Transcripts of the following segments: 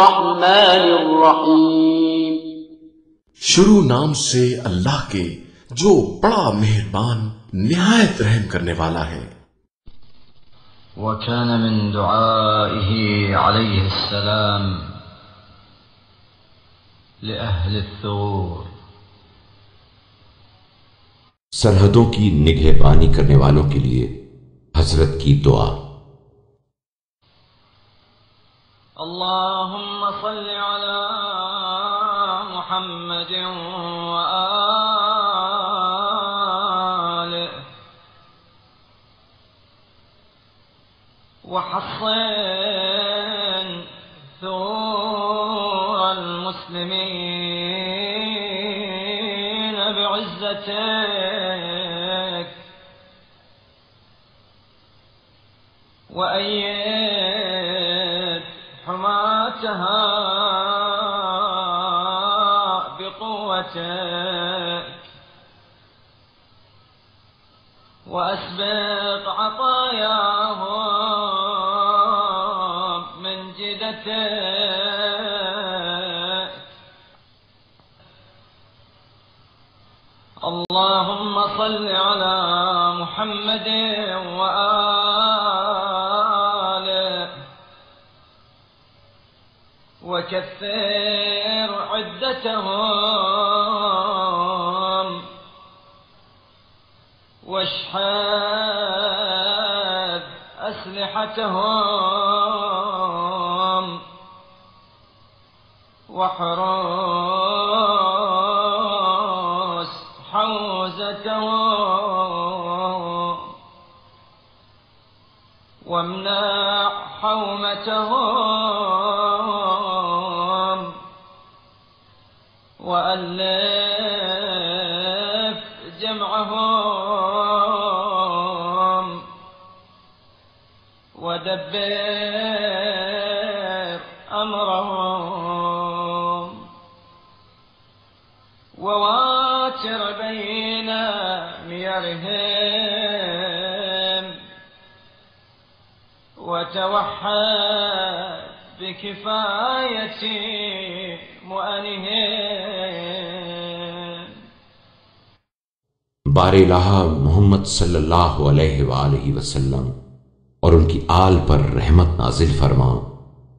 الرحمن الرحیم शुरू नाम से अल्लाह के जो बड़ा मेहरबान निहायत रहम करने वाला है। وكان من دعائه عليه السلام لأهل الثغور सरहदों की निगहबानी करने वालों के लिए हजरत की दुआ। اللهم صل على محمد وآله وحصن ثغور المسلمين بعزتك وأيد حماتها بقوتك وأسبق عطاياهم من جدتك. اللهم صل على محمد وآله وكثر عدتهم واشحذ أسلحتهم واحرس حوزتهم وامنع حومتهم وألف جمعهم ودبر أمرهم وواتر بين ميرهم وتوحد بكفاية مؤنهم. बारेलाहा मोहम्मद सल्लल्लाहु अलैहि वसल्लम और उनकी आल पर रहमत नाजिल फरमा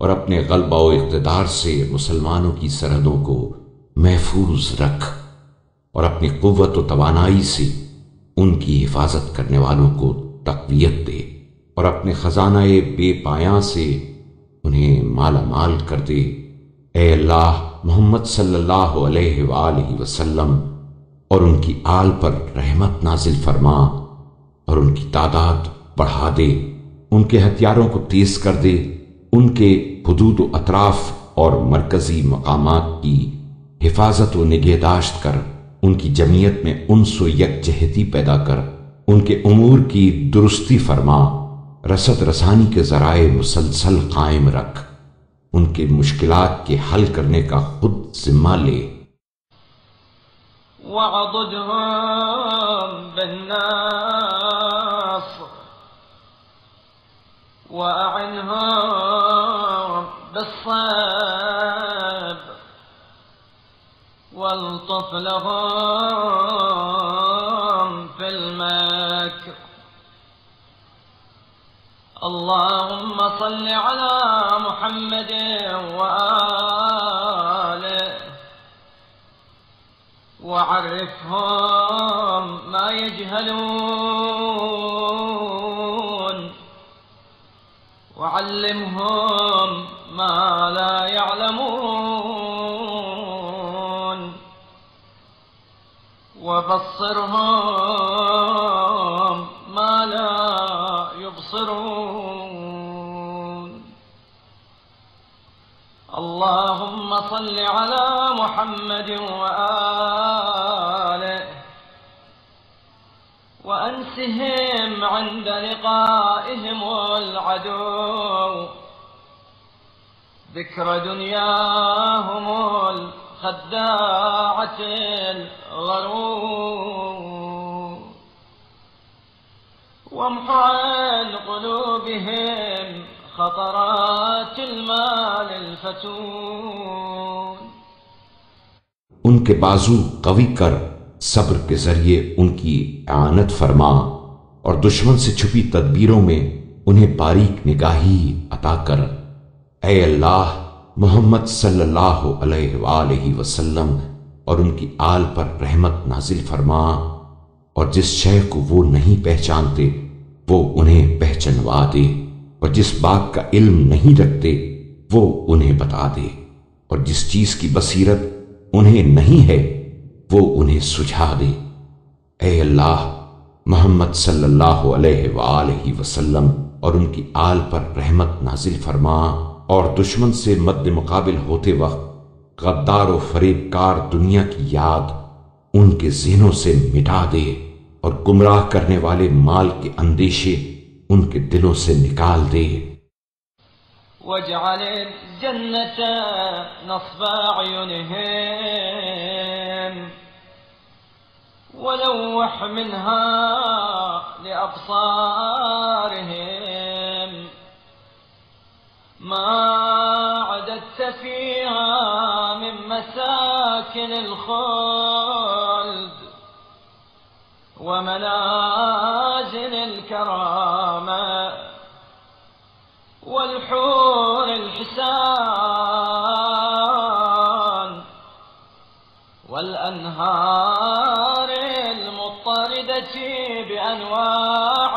और अपने गलबा व इक़्तिदार से मुसलमानों की सरहदों को महफूज रख और अपनी कुव्वत व तवानाई से उनकी हिफाजत करने वालों को तक़वियत दे और अपने खजानाए बेपायां से उन्हें माला माल कर दे। ए अल्लाह, मोहम्मद सल्लल्लाहु अलैहि वसल्लम और उनकी आल पर रहमत नाजिल फरमा और उनकी तादाद बढ़ा दे, उनके हथियारों को तेज कर दे, उनके हुदूद व अतराफ और मरकजी मकामात की हिफाजत व निगहदाश्त कर, उनकी जमीयत में उन्स व यकजहती पैदा कर, उनके उमूर की दुरुस्ती फरमा, रसद रसानी के जराए मुसलसल कायम रख, उनके मुश्किलात के हल करने का खुद जिम्मा ले। वअदुदहुम बिन्नास्र वअइनहुम बिस्सब्र वल्तुफ लहुम फिल मक्र। اللهم صل على محمد وآله وعرفهم ما يجهلون وعلمهم ما لا يعلمون وبصرهم ما لا يبصرون. اللهم صل على محمد وآله وأنسهم عند لقائهم العدو ذكر دنياهم الخداعة الغرور وامحو عن قلوبهم خطرات المال الفتون. उनके बाजू कवी कर सब्र के जरिए उनकी आनत फरमा और दुश्मन से छुपी तदबीरों में उन्हें बारीक निगाही अता कर। ऐ अल्लाह, मोहम्मद सल्लल्लाहु अलैहि वसल्लम और उनकी आल पर रहमत नाजिल फरमा और जिस शय को वो नहीं पहचानते वो उन्हें पहचानवा दे और जिस बात का इल्म नहीं रखते वो उन्हें बता दे और जिस चीज की बसीरत उन्हें नहीं है वो उन्हें सुझा दे। ऐ अल्लाह, मोहम्मद सल्लल्लाहु अलैहि वसल्लम और उनकी आल पर रहमत नाजिल फरमा और दुश्मन से मद्दे मुकाबिल होते वक्त गद्दार और फरेबकार दुनिया की याद उनके ज़हनों से मिटा दे और गुमराह करने वाले माल के अंदेशे उनके दिलों से निकाल दे। वजअल जन्नत नस्ब अयुनहिम वलव्ह मिन्हा लिअब्सारिहिम मा अददत फीहा मिन मसाकिन الخلد ومنازل الكرامة والحور الحسان والأنهار المضطردة بأنواع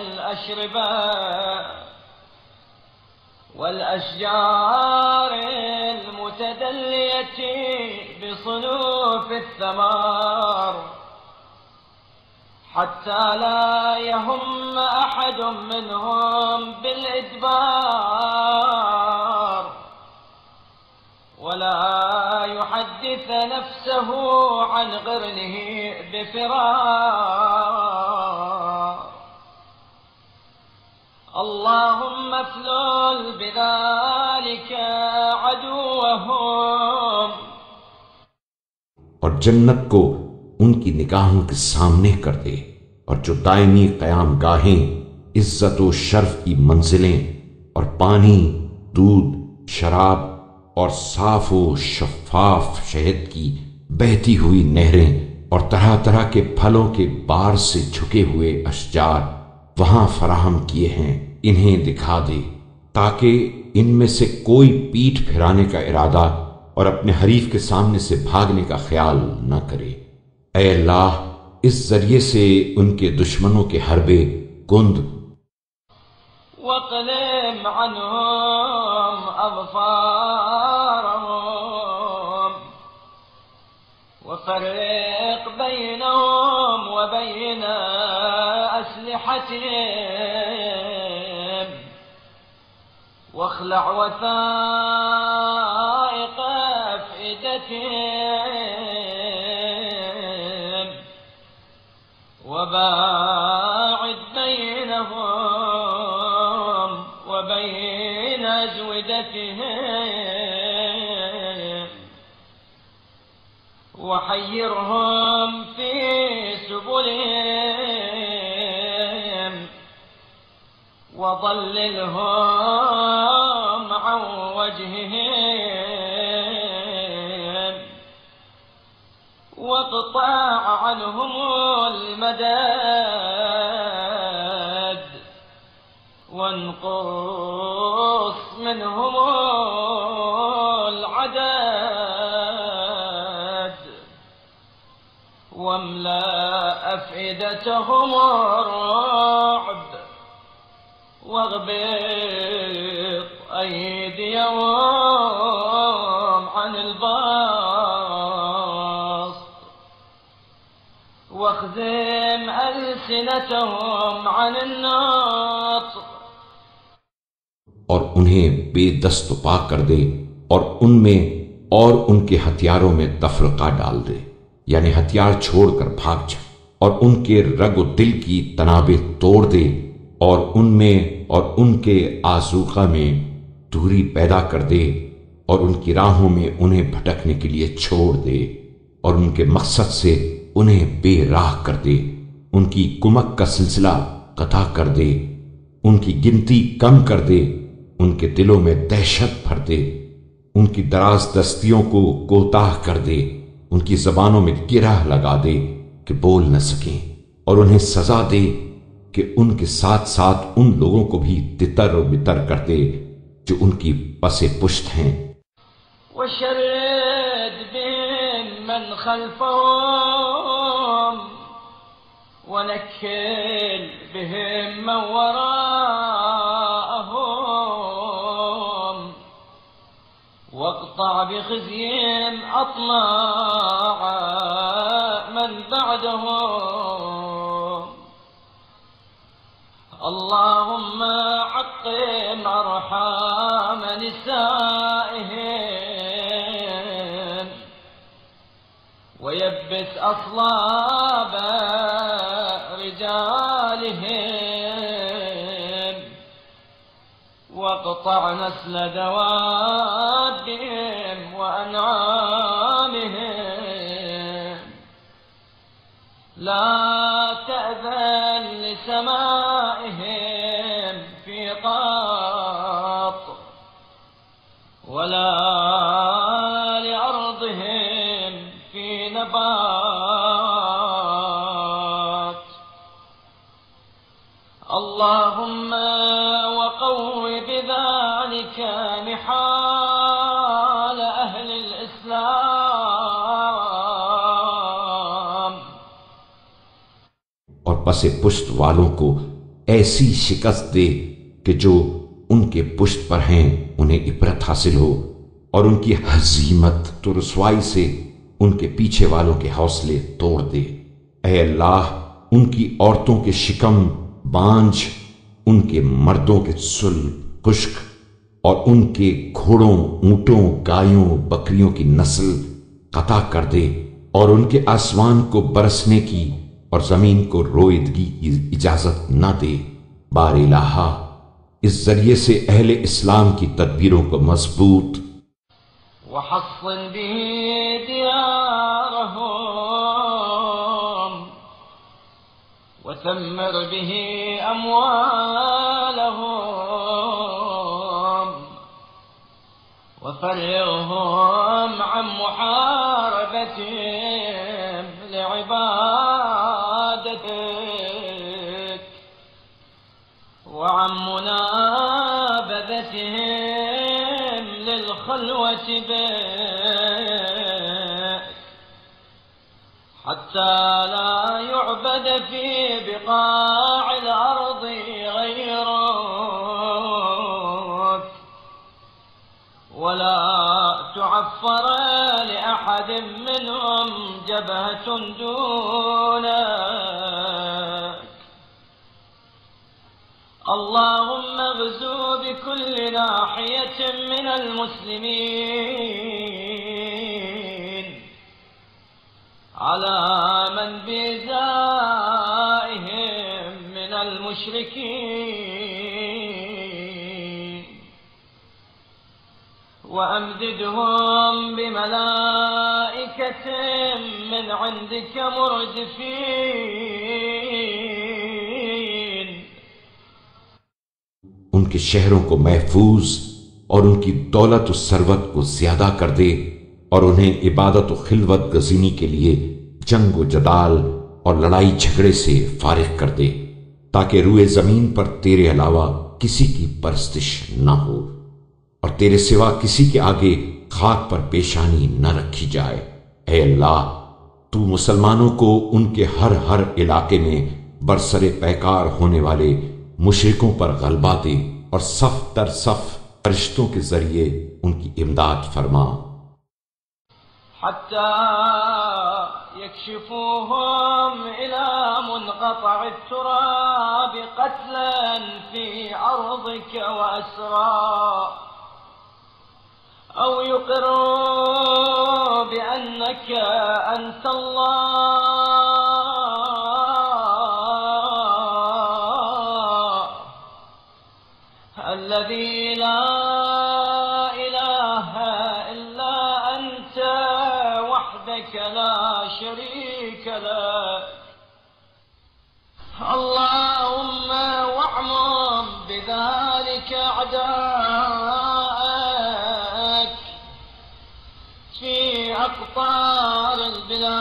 الأشربة والأشجار المتدلية بصنوف الثمار حتى لا يهم أحد منهم بالإدبار ولا يحدث نفسه عن قرنه بفرار. اللهم افلل بذلك عدوهم. और जन्नत को उनकी निगाहों के सामने कर दे और जो दायमी क़याम गाहें, इज्जत व शर्फ की मंजिलें और पानी, दूध, शराब और साफ व शफाफ शहद की बहती हुई नहरें और तरह तरह के फलों के बार से झुके हुए अशजार वहां फराहम किए हैं, इन्हें दिखा दे ताकि इनमें से कोई पीठ फिराने का इरादा और अपने हरीफ के सामने से भागने का ख्याल न करे। ऐ अल्लाह, इस जरिए से उनके दुश्मनों के हरबे कुंद वक़लिम अन्हुम अज़फ़ारहुम वफ़र्रिक़ बैनहुम व बैन अस्लिहतिहिम वख़लअ वसाइक़ अफ़इदतिहिम वबाइद बैनहुम वबैन अज़विदतिहिम वहय्यिरहुम फी सुबुलिहिम वضللهم عن وجههم واقطع عنهم المداد وانقص منهم العدد واملأ أفئدتهم الرعب واغبط أيديهم عن البسط واخزم ألسنتهم عن النطق. और उन्हें बेदस्त पा कर दे और उनमें और उनके हथियारों में तफरका डाल दे, यानी हथियार छोड़कर भाग जा और उनके रग दिल की तनाबे तोड़ दे और उनमें और उनके आज़ूक़ा में दूरी पैदा कर दे और उनकी राहों में उन्हें भटकने के लिए छोड़ दे और उनके मकसद से उन्हें बेराह कर दे, उनकी कुमक का सिलसिला कता कर दे, उनकी गिनती कम कर दे उनके दिलों में दहशत भर दे, उनकी दराज दस्तियों को कोताह कर दे, उनकी जबानों में गिरह लगा दे कि बोल न सकें, और उन्हें सजा दे कि उनके साथ साथ उन लोगों को भी तितर और बितर कर दे जो उनकी पसे पुश्त हैं। वशर्रिद बिहिम मन खल्फहुम वनक्किल बिहिम मन वराअहुम वaqta' बिखज़यिम अطماع من بعدهم اللهم عقم أرحام نسائهم ويبس أصلاب رجالهم واقطع نسل دوابهم وأنعامهم لا تأذن لسمائهم في قط ولا لأرضهم في نبات اللهم وقو بذلك نحال أهل الإسلام और पसे पुश्त वालों को ऐसी शिकस्त दे कि जो उनके पुश्त पर हैं उन्हें इबरत हासिल हो, और उनकी हजीमत तो रुसवाई से उनके पीछे वालों के हौसले तोड़ दे। ऐ अल्लाह, उनकी औरतों के शिकम बांझ, उनके मर्दों के सुल्ब खुश्क, और उनके घोड़ों, ऊंटों, गायों, बकरियों की नस्ल कता कर दे, और उनके आसमान को बरसने की और जमीन को रोइदगी की इजाजत न दे। बार इलाहा, इस जरिए से अहले इस्लाम की तदबीरों को मजबूत वहस्सिन बिही दियारहुम वसम्मिर बिही अमवालहुम वफर्रिghum अन मुहारबतिहिम लिइबादतिक وعن منابذتهم للخلوة بك حتى لا يعبد في بقاع الأرض غيرك ولا تعفر لأحد منهم جبهة دونك اللهم اغزو بكل ناحية من المسلمين على من بإزائهم من المشركين وأمددهم بملائكة من عندك مردفين उनके शहरों को महफूज और उनकी दौलत और सरवत को ज्यादा कर दे, और उन्हें इबादत और खिलवत गजीनी के लिए जंग व जदाल और लड़ाई झगड़े से फारिग कर दे, ताकि रूए जमीन पर तेरे अलावा किसी की परस्तिश न हो और तेरे सिवा किसी के आगे खाक पर पेशानी न रखी जाए। ऐ अल्लाह, तू मुसलमानों को उनके हर इलाके में बरसरे पैकार होने वाले मुशरिकों पर गलबा दे और सफ दर सफ फरिश्तों के जरिए उनकी इमदाद फरमा। हत्ता यक्शिफूहुम इला मुनक़तअ तुराब क़त्लन फी अर्दिक व अस्रा औ युक़िरू बिअन्नक अंत الذي لا إله إلا أنت وحدك لا شريك لك اللهم واعمم بذلك أولئك أعداءك في أقطار البلاد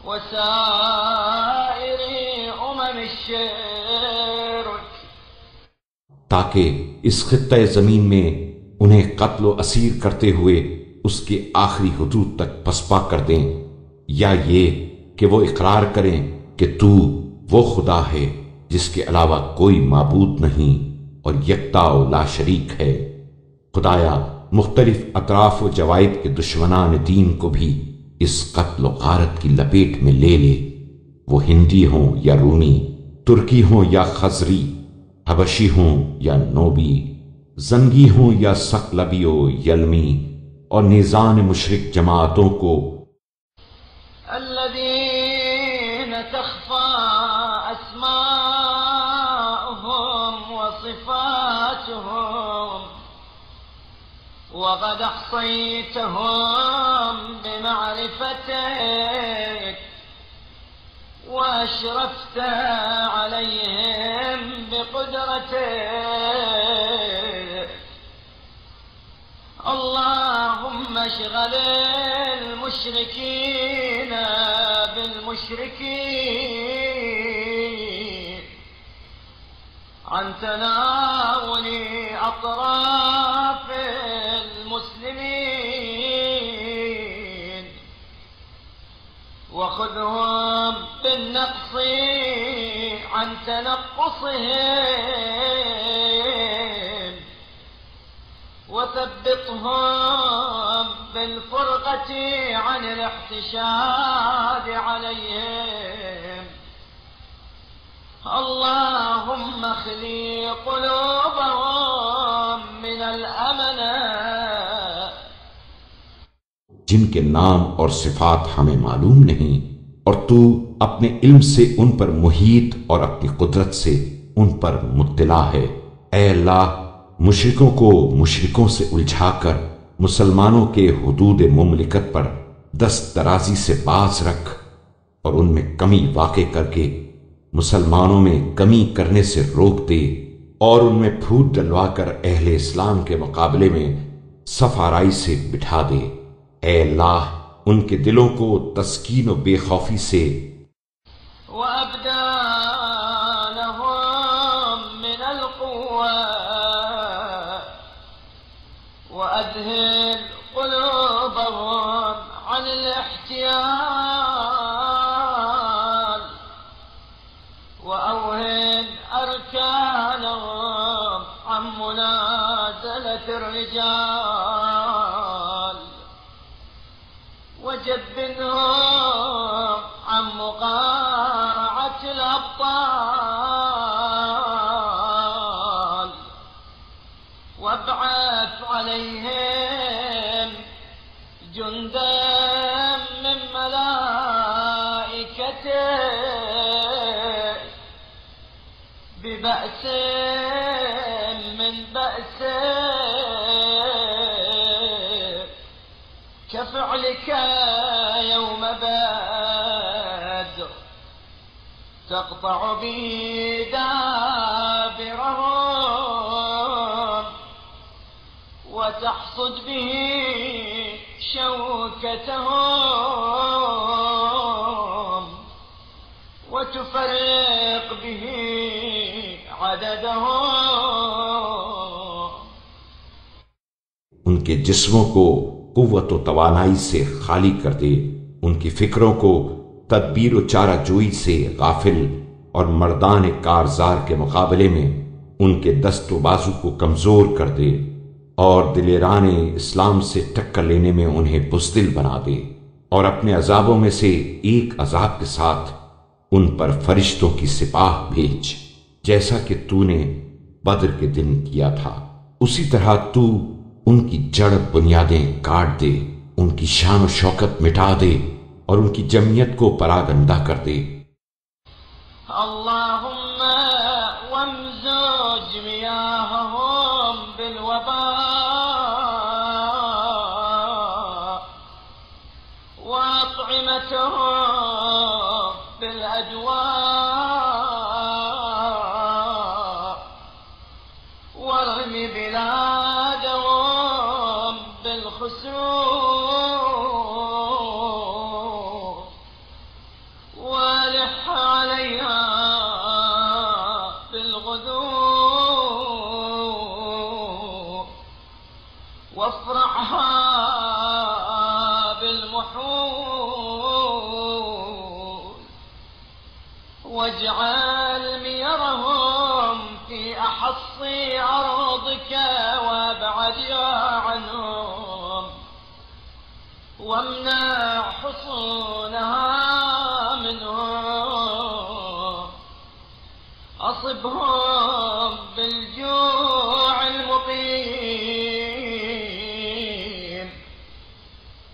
وسائر الشرك ताकि इस खित्ते जमीन में उन्हें कत्ल व असीर करते हुए उसके आखिरी हुदूद तक पसपा कर दें, या ये कि वो इकरार करें कि तू वो खुदा है जिसके अलावा कोई माबूद नहीं और यकता व ला शरीक है। खुदाया मुख्तलिफ अतराफ व जवाइब के दुश्मनान दीन को भी इस कत्ल व गारत की लपेट में ले ले, वो हिंदी हों या रूमी, तुर्की हों या खजरी, हबशी हों या नोबी, जंगी हों या सकलबियो यलमी, और निजान मुशरिक जमातों को الذين تخفى أسماؤهم وصفاتهم وقد أحصيتهم بمعرفتك وأشرفت عليهم بقدرتك. اللهم اشغل المشركين بالمشركين عن تناول أطراف المسلمين وخذهم بالنقص عن تنقصهم وثبطهم بالفرقة عن الاحتشاد عليهم. اللهم اخلي قلوبهم من الأمنة. जिनके नाम और सिफात हमें मालूम नहीं और तू अपने इल्म से उन पर मुहीत और अपनी कुदरत से उन पर मुत्तला है। ऐ अल्लाह, मुशरिकों को मुशरिकों से उलझाकर मुसलमानों के हुदूद मुमलिकत पर दस्त दराजी से बाज रख और उनमें कमी वाक़े करके मुसलमानों में कमी करने से रोक दे और उनमें फूट डलवाकर अहले इस्लाम के मुकाबले में सफाराई से बिठा दे। ऐ अल्लाह, उनके दिलों को तस्कीन व बेखौफी से وأذهل قلوبهم عن الاحتيال وأوهن أركانهم عن منازلة الرجال وجبنهم عن مقارعة الأبطال وابعث عليهم جندا من ملائكته ببأس من بأسه كفعلك يوم بدر تقطع به دابرهم وتحصد به شوكتهم وتفرق به عددهم. उनके जिस्मों को कुव्वत व तवानाई से खाली कर दे, उनकी फिक्रों को तदबीर व चाराजोई से गाफिल और मर्दान कारजार के मुकाबले में उनके दस्त व बाजू को कमजोर कर दे और दिलेराने इस्लाम से टक्कर लेने में उन्हें बुज़दिल बना दे और अपने अजाबों में से एक अजाब के साथ उन पर फरिश्तों की सिपाह भेज, जैसा कि तूने बद्र के दिन किया था। उसी तरह तू उनकी जड़ बुनियादें काट दे, उनकी शान व शौकत मिटा दे और उनकी जमीयत को परागंदा कर दे। अल्लाहुम्मा वमज़ुज मियाहहुम बिलवबा वअत्इमतहुम बिलअजवा وافرعها بالمحول واجعل ميرهم في أحص أرضك وابعدها عنهم وامنع حصونها منهم أصبهم بالجوع المقيم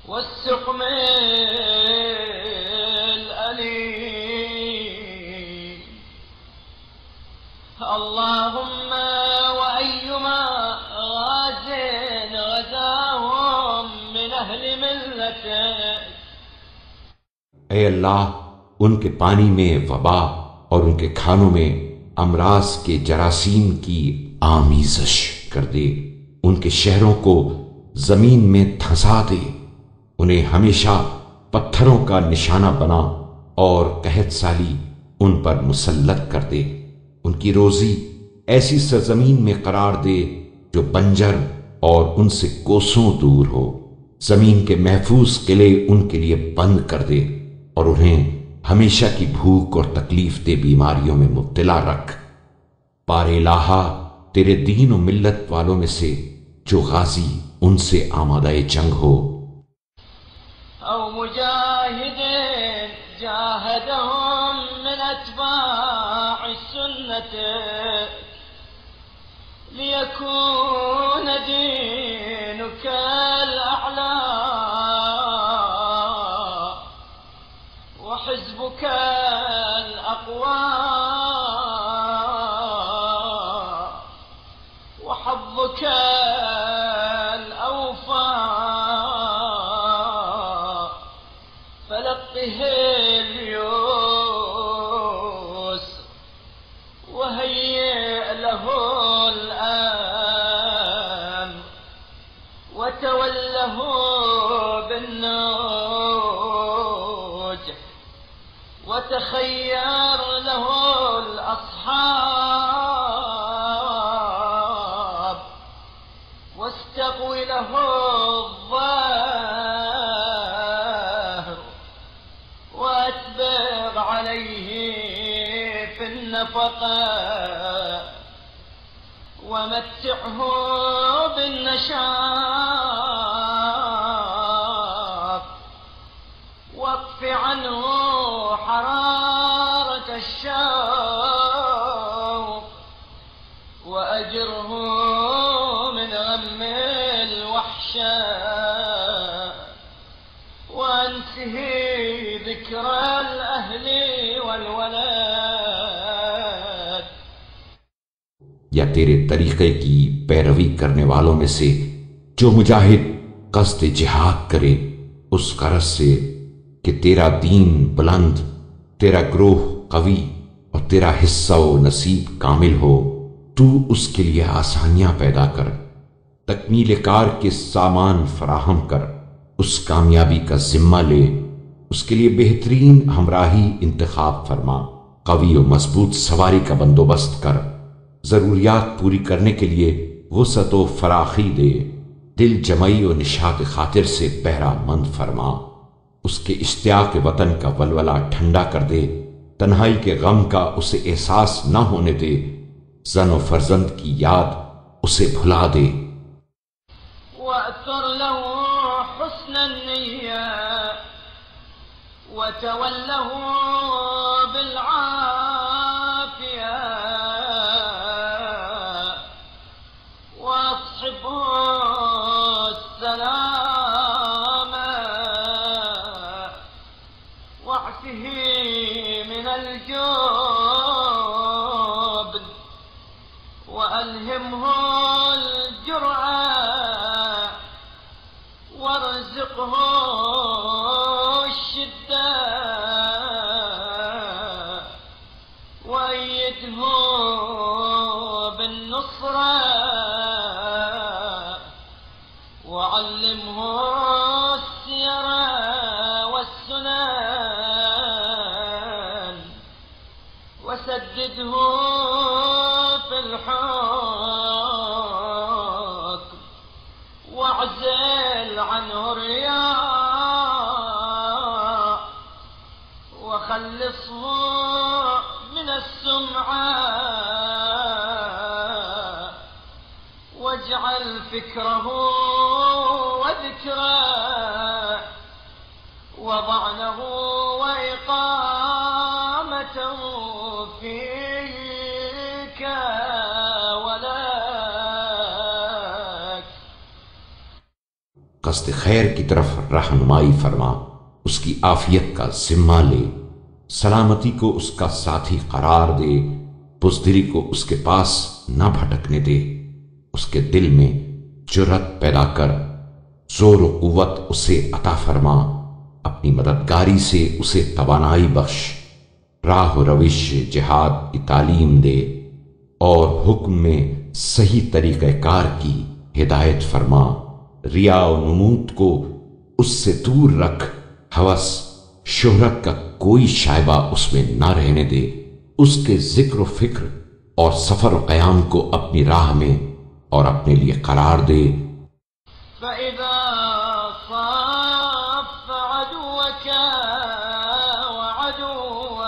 والسقم الأليم اللهم وأيما غاز غزاهم من أهل ملتك ऐ अल्लाह उनके पानी में वबा और उनके खानों में अमराज के जरासीम की आमीज़श कर दे। उनके शहरों को जमीन में धंसा दे। उन्हें हमेशा पत्थरों का निशाना बना और कहत साली उन पर मुसल्लत कर दे। उनकी रोजी ऐसी सरजमीन में करार दे जो बंजर और उनसे कोसों दूर हो। जमीन के महफूज किले उनके लिए बंद कर दे और उन्हें हमेशा की भूख और तकलीफ दे बीमारियों में मुब्तला रख। पारे लाहा तेरे दीन और मिल्लत वालों में से जो गाजी उनसे आमादाए जंग हो। أو مجاهد جاهدهم من أتباع السنة ليكون دينك الأعلى وحزبك الأقوى وحظك الأوفى فلقه اليسر وهيئ له الأمر وتوله بالنوج وتخير له الأصحاب واستقوي له الظهر وأتبغ عليه في النفقة ومتعه بالنشاط واطف عنه حرارة الشوق وأجره من غم الوحشة وأنسه ذكر الأهل والولد या तेरे तरीके की पैरवी करने वालों में से जो मुजाहिद कस्द जिहाद करे उस गरज से कि तेरा दीन बुलंद, तेरा ग्रोह कवी और तेरा हिस्सा व नसीब कामिल हो, तू उसके लिए आसानियां पैदा कर, तकमील कार के सामान फराहम कर, उस कामयाबी का जिम्मा ले, उसके लिए बेहतरीन हमराही इंतखाब फरमा, कवी और मजबूत सवारी का बंदोबस्त कर, जरूरियात पूरी करने के लिए वुसअत व फराखी दे, दिल जमई और निशात खातिर से पहरा मंद फरमा, उसके इश्तियाक वतन का वलवला ठंडा कर दे, तन्हाई के गम का उसे एहसास न होने दे, जन और फर्जंद की याद उसे भुला दे। وأثر له حسن النية وتوله بالعافية واصحبه السلامة واعفه من الجبن وألهمه الجرأة وارزقه الشدة وأيده بالنصرة وعلمه السير والسنن وسدده في الحكم فكره وذكره وضعنه وإقامته فيك ولك. قصد खैर की तरफ रहनुमाई फरमा, उसकी आफियत का जिम्मा ले, सलामती को उसका साथी करार दे, बुज़दिली को उसके पास न भटकने दे, उसके दिल में जुर्रत पैदा कर, जोर व कुव्वत उसे अता फरमा, अपनी मददगारी से उसे तवानाई बख्श, राह रविश जिहाद की तालीम दे और हुक्म में सही तरीक़ेकार की हिदायत फरमा। रिया और नुमूद को उससे दूर रख, हवस शोहरत का कोई शायबा उसमें ना रहने दे, उसके जिक्र व फिक्र और सफर व क़याम को अपनी राह में और अपने लिए करार दे। فإذا صاف عدوك وعدوه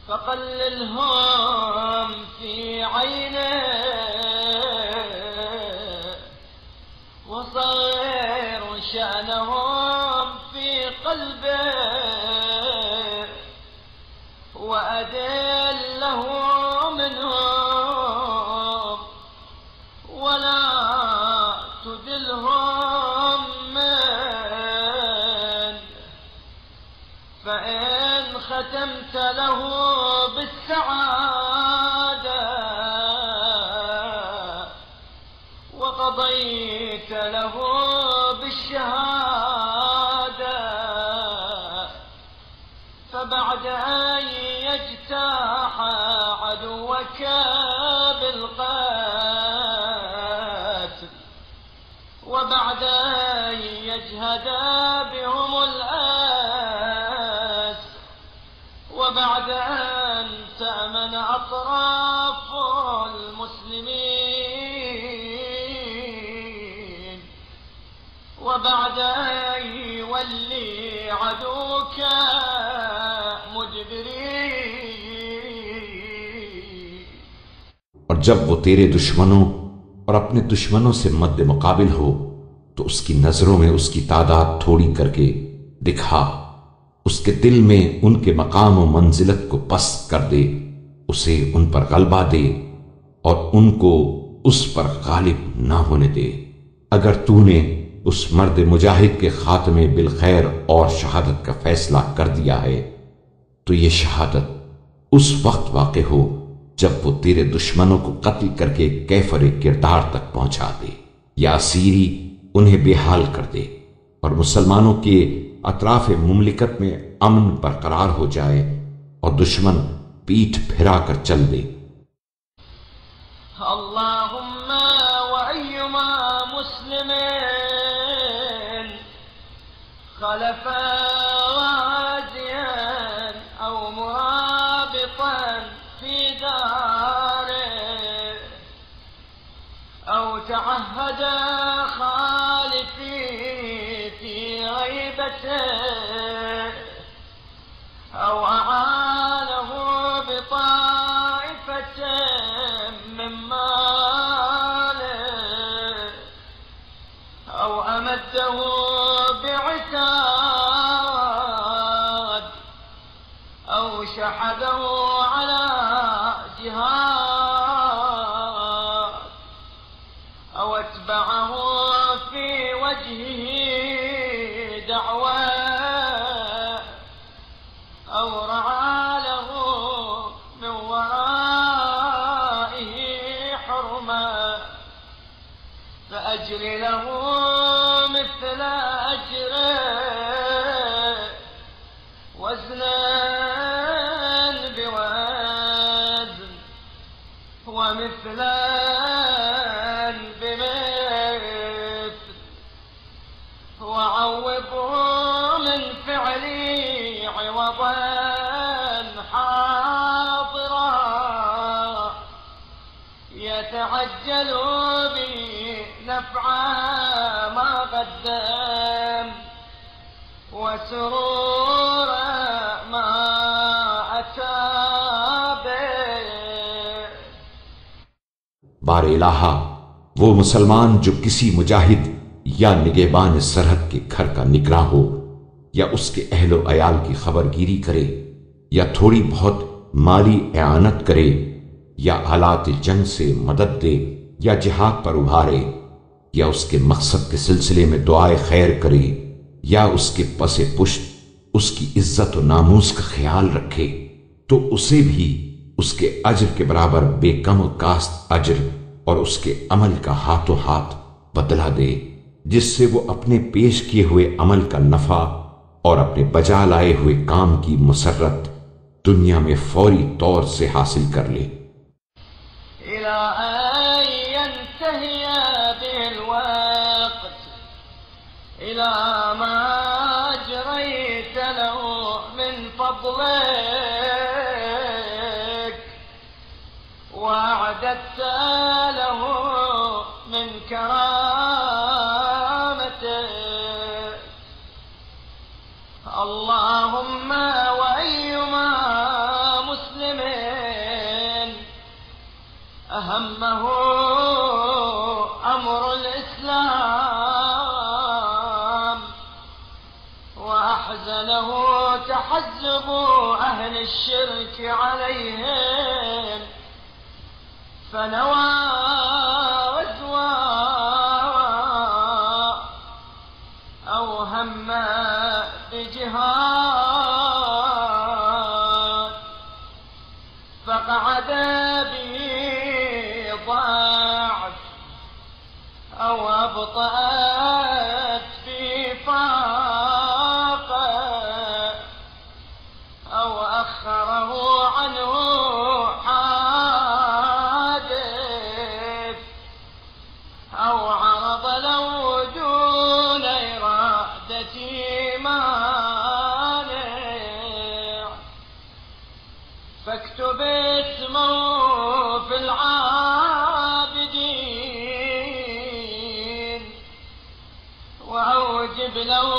فقللهم في عينه وصغر شأنهم في قلبه وأدله منهم ولا تدلهم من، فإن ختمت له بالسعادة وقضيت له بالشهادة فبعد أن يجتاح عدوك بالقتل وبعد أن يجهد بهم الأس وبعد أن تأمن أطراف المسلمين وبعد أن يولي عدوك مدبرين. और जब वो तेरे दुश्मनों और अपने दुश्मनों से मद्दे मुकाबिल हो तो उसकी नजरों में उसकी तादाद थोड़ी करके दिखा, उसके दिल में उनके मकाम और मंजिलत को पस्त कर दे, उसे उन पर गलबा दे और उनको उस पर गालिब ना होने दे। अगर तूने उस मर्द मुजाहिद के खात्मे बिल खैर और शहादत का फैसला कर दिया है तो ये शहादत उस वक्त वाक़े हो जब वो तेरे दुश्मनों को कत्ल करके कैफर किरदार तक पहुंचा दे या सीरी उन्हें बेहाल कर दे और मुसलमानों के अतराफ मुमलिकत में अमन बरकरार हो जाए और दुश्मन पीठ फिरा कर चल दे। अल्लाहुम्मा व अय्युमा मुस्लिमिन खलफा वाजियन औ मुराबितन फी दारिह औ तअहदा खालिफी फी गैबतिह औ अआनहु बिताइफतिन من ماله أو أمده بعتاد أو شحذه على جهاد أو أتبعه في وجهه دعوة أو رعى له من ورائه فأجر له مثل أجره وزنا بوزن ومثلا بمثل وعوضه من فعلي عوضا حاضرا يتعجل بي نفع ما قدم وسرور ما أتى به. बार इलाहा, वो मुसलमान जो किसी मुजाहिद या निगहबान सरहद के घर का निगरां हो, या उसके अहलो अयाल की खबरगिरी करे, या थोड़ी बहुत माली एआनत करे, या हालात जंग से मदद दे, या जिहाद पर उभारे, या उसके मकसद के सिलसिले में दुआए खैर करे, या उसके पसे पुष्ट उसकी इज्जत और नामूस का ख्याल रखे, तो उसे भी उसके अजर के बराबर बेकम कास्त अजर और उसके अमल का हाथों हाथ बदला दे, जिससे वो अपने पेश किए हुए अमल का नफा और अपने बजा लाए हुए काम की मुसर्रत दुनिया में फौरी तौर से हासिल कर ले। وأعددت له من كرامته اللهم وأيما مسلم أهمه أمر الإسلام وأحزنه تحزب أهل الشرك عليهم فنوى وزوى أو هم بجهاد فقعد به ضعف أو أبطأت في فاقة أو أخره عنه أو عرض له دون إرادتي مانع فاكتب اسمه في العابدين وأوجب له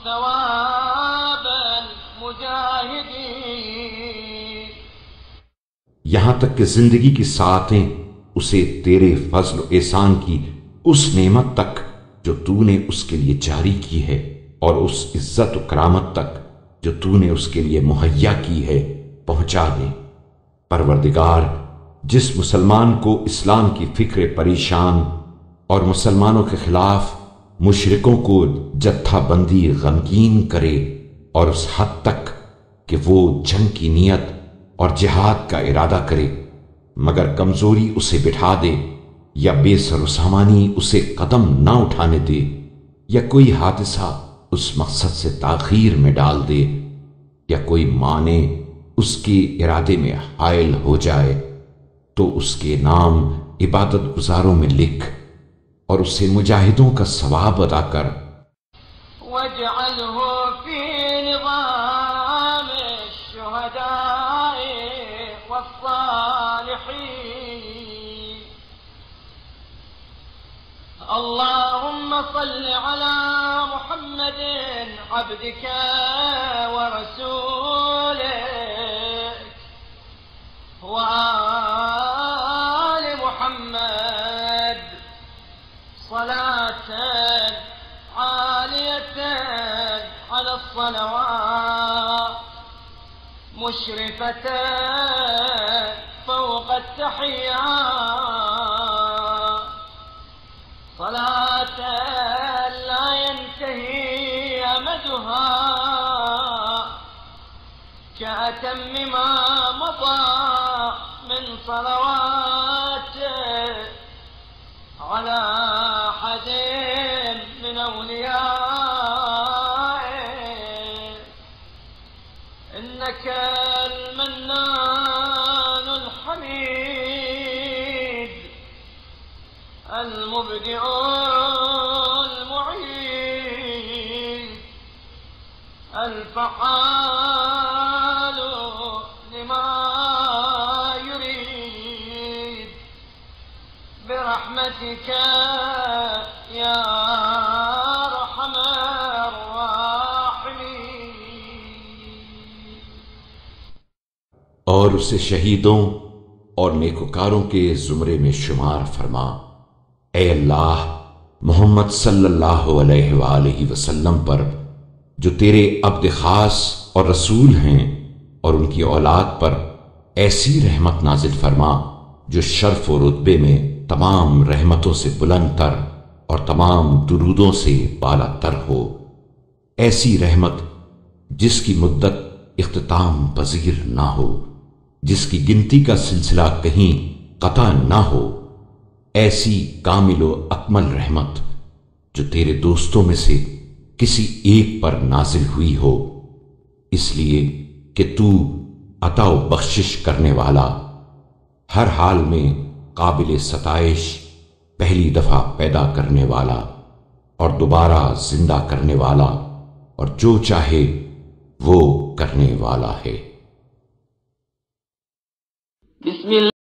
ثواب المجاهدين। यहां तक कि जिंदगी की साथें उसे तेरे फजल एहसान की उस नेमत तक जो तूने उसके लिए जारी की है और उस इज्जत और करामत तक जो तूने उसके लिए मुहैया की है पहुंचा दे। परवरदिगार, जिस मुसलमान को इस्लाम की फिक्र परेशान और मुसलमानों के खिलाफ मुशरिकों को जत्थाबंदी गमगीन करे और उस हद तक कि वो जंग की नीयत और जिहाद का इरादा करे, मगर कमजोरी उसे बिठा दे या बेसरोसामानी उसे कदम ना उठाने दे, या कोई हादसा उस मकसद से ताखीर में डाल दे, या कोई माने उसके इरादे में हायल हो जाए, तो उसके नाम इबादत गुजारों में लिख और उसे मुजाहिदों का सवाब अदा कर। اللهم صل على محمد عبدك ورسولك وآل محمد صلاة عالية على الصلوات مشرفة فوق التحيات صلاة لا ينتهي أمدها كأتم ما مضى من صلوات على أحد من أوليائه إنك المنان الحميد المبدئ المعيد الفعال لما يريد برحمتك يا أرحم الراحمين। और उसे शहीदों और नेकुकारों के जुमरे में शुमार फरमा। ए अल्लाह, मोहम्मद सल्लल्लाहु अलैहि वसल्लम पर जो तेरे अब्द खास और रसूल हैं और उनकी औलाद पर ऐसी रहमत नाजिल फरमा जो शर्फ और रुतबे में तमाम रहमतों से बुलंद तर और तमाम दुरूदों से बाला तर हो। ऐसी रहमत जिसकी मुद्दत इख्तिताम पजीर ना हो, जिसकी गिनती का सिलसिला कहीं कता ना हो। ऐसी कामिलो अकमल रहमत जो तेरे दोस्तों में से किसी एक पर नाजिल हुई हो, इसलिए कि तू अता व बख्शिश करने वाला, हर हाल में काबिल सताइश, पहली दफा पैदा करने वाला और दोबारा जिंदा करने वाला और जो चाहे वो करने वाला है।